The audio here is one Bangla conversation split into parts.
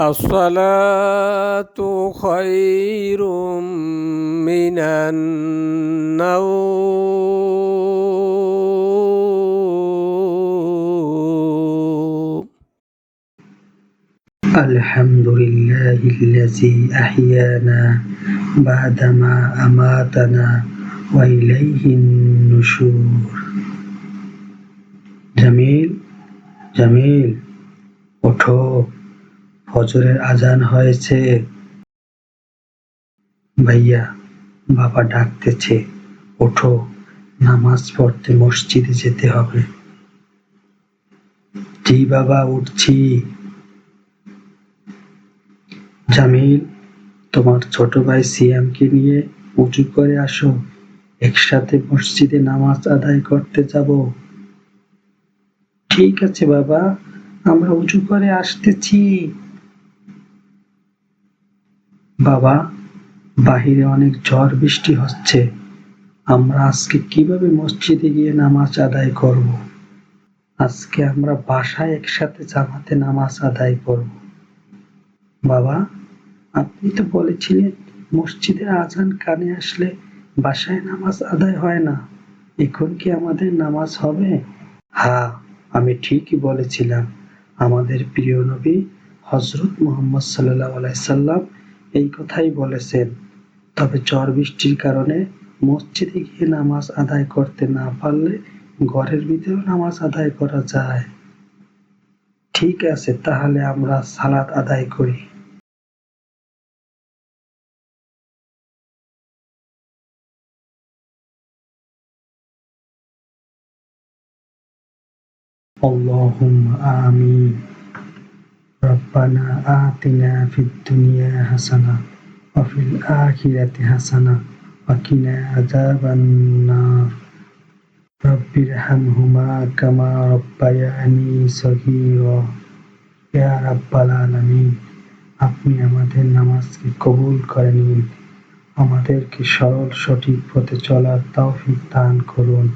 الصلاة خير من النوم. الحمد لله الذي أحيانا بعدما أماتنا وإليه النشور. জামিল, ওঠো, ফজরের আজান হয়েছে। ভাইয়া, বাবা ডাকতেছে, ওঠো, নামাজ পড়তে মসজিদে যেতে হবে। জি বাবা, উঠছি। জামিল, তোমার ছোট ভাই সিয়ামকে নিয়ে উজু করে আসো, একসাথে মসজিদে নামাজ আদায় করতে যাব। ঠিক আছে বাবা, আমরা উজু করে আসতেছি। বাবা, বাহিরে অনেক ঝড় বৃষ্টি হচ্ছে, আমরা আজকে কিভাবে মসজিদে গিয়ে নামাজ আদায় করব? আজকে আমরা বাসায় একসাথে জামাতে নামাজ আদায় করব। বাবা, আপনি তো বলেছিলেন মসজিদের আজান কানে আসলে বাসায় নামাজ আদায় হয় না, এখন কি আমাদের নামাজ হবে? হ্যাঁ, আমি ঠিকই বলেছিলাম। আমাদের প্রিয় নবী হযরত মুহাম্মদ সাল্লাল্লাহু আলাইহি সাল্লাম এই কথাই বলেছেন। তবে ঝড় বৃষ্টির কারণে মসজিদে গিয়ে নামাজ আদায় করতে না পারলে ঘরের ভিতরেও নামাজ আদায় করা যায়। ঠিক আছে, তাহলে আমরা সালাত আদায় করি। আল্লাহুম্মা আমিন। রব্বানা আতিনা ফিদ দুনিয়া হাসানাহ ওয়া ফিল আখিরাতি হাসানাহ ওয়া কিনা আযাবান নার। রব্বিরহামহুমা কামা রাব্বায়ানি সগীরা। ইয়া রাব্বাল আলামিন, আপনি আমাদের নামাজকে কবুল করে নিন, আমাদেরকে সরল সঠিক পথে চলার তৌফিক দান করুন,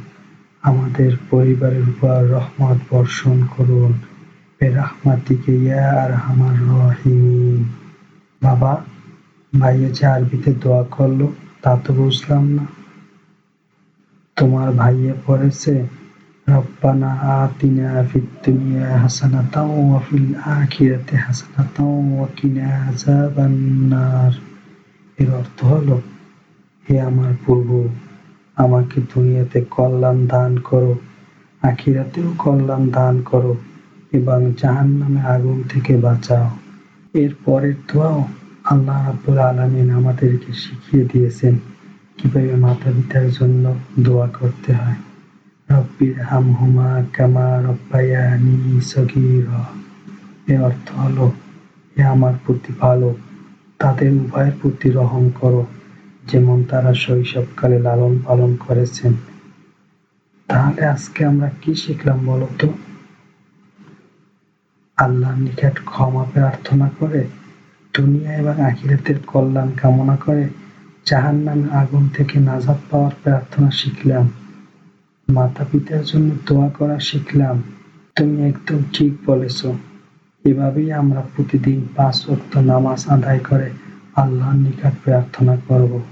আমাদের পরিবারের উপর রহমত বর্ষণ করুন, বিরহমাতিকা ইয়া আরহামার রাহিমিন। বাবা, ভাইয়া যে আরবিতে দোয়া করলো তা তো বুঝলাম না। তোমার ভাইয়া পড়েছে রব্বানা আতিনা ফিদ দুনিয়া হাসানাতাও ওয়া ফিল আখিরাতি হাসানাতাও ওয়া কিনা আযাবান নার। এর অর্থ হলো, হে আমার প্রভু, আমাকে দুনিয়াতে কল্যাণ দান করো, আখিরাতেও কল্যাণ দান করো এবং জাহান্নামের আগুন থেকে বাঁচাও। এর পরের দোয়াও আল্লাহ রাব্বুল আলামিন আমাদেরকে শিখিয়ে দিয়েছেন কিভাবে মাতা-পিতার জন্য দোয়া করতে হয়। রব্বিরহামহুমা কামা রাব্বায়ানি সগীরা। এর অর্থ হলো, হে আমার প্রতিপালক, তাদের উভয়ের প্রতি রহম করো, যেমন তারা শৈশবকালে লালন পালন করেছেন। তাহলে আজকে আমরা কি শিখলাম বলতো? আল্লাহর নিকট ক্ষমা প্রার্থনা করে, দুনিয়া এবং আখিরাতের কল্যাণ কামনা করে জাহান্নামের আগুন থেকে নাজাত পাওয়ার প্রার্থনা শিখলাম। মাতা-পিতার জন্য দোয়া করা শিখলাম। তুমি একদম ঠিক বলেছ। এভাবেই আমরা প্রতিদিন ৫ ওয়াক্ত নামাজ আদায় করে আল্লাহর নিকট প্রার্থনা করব।